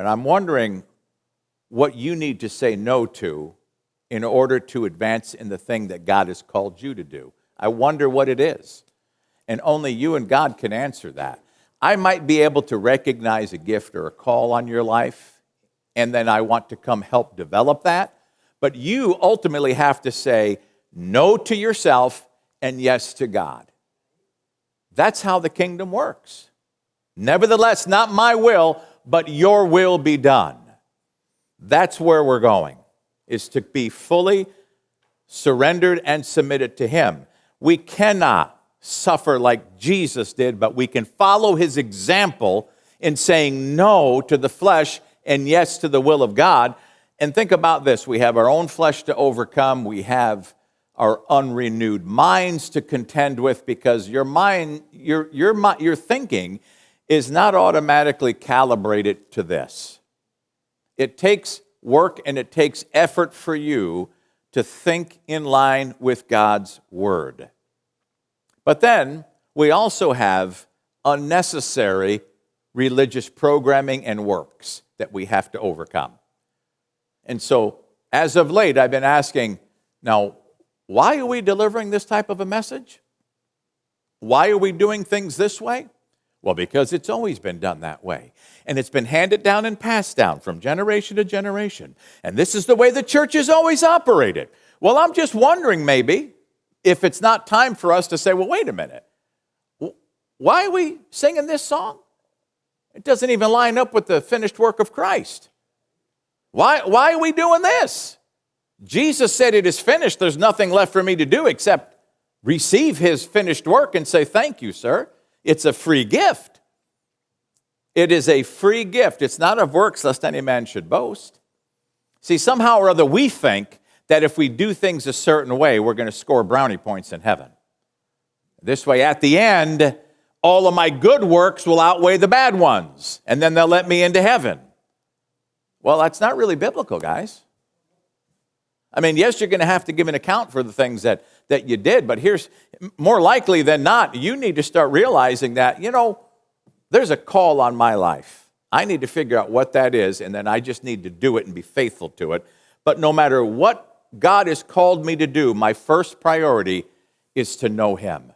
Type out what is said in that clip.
And I'm wondering what you need to say no to in order to advance in the thing that God has called you to do. I wonder what it is. And only you and God can answer that. I might be able to recognize a gift or a call on your life, and then I want to come help develop that. But you ultimately have to say no to yourself and yes to God. That's how the kingdom works. Nevertheless, not my will, but your will be done. That's where we're going, is to be fully surrendered and submitted to Him. We cannot suffer like Jesus did, but we can follow His example in saying no to the flesh and yes to the will of God. And think about this. We have our own flesh to overcome. We have our unrenewed minds to contend with, because your mind, your thinking is not automatically calibrated to this. It takes work and it takes effort for you to think in line with God's word. But then we also have unnecessary religious programming and works that we have to overcome. And so, as of late, I've been asking, now, why are we delivering this type of a message? Why are we doing things this way? Well, because it's always been done that way. And it's been handed down and passed down from generation to generation. And this is the way the church has always operated. Well, I'm just wondering maybe if it's not time for us to say, well, wait a minute. Why are we singing this song? It doesn't even line up with the finished work of Christ. Why are we doing this? Jesus said it is finished. There's nothing left for me to do except receive His finished work and say, thank you, sir. It's a free gift. It is a free gift. It's not of works, lest any man should boast. See, somehow or other, we think that if we do things a certain way, we're going to score brownie points in heaven. This way, at the end, all of my good works will outweigh the bad ones, and then they'll let me into heaven. Well, that's not really biblical, guys. I mean, yes, you're going to have to give an account for the things that you did, but here's more likely than not, you need to start realizing that, there's a call on my life. I need to figure out what that is, and then I just need to do it and be faithful to it. But no matter what God has called me to do, my first priority is to know Him.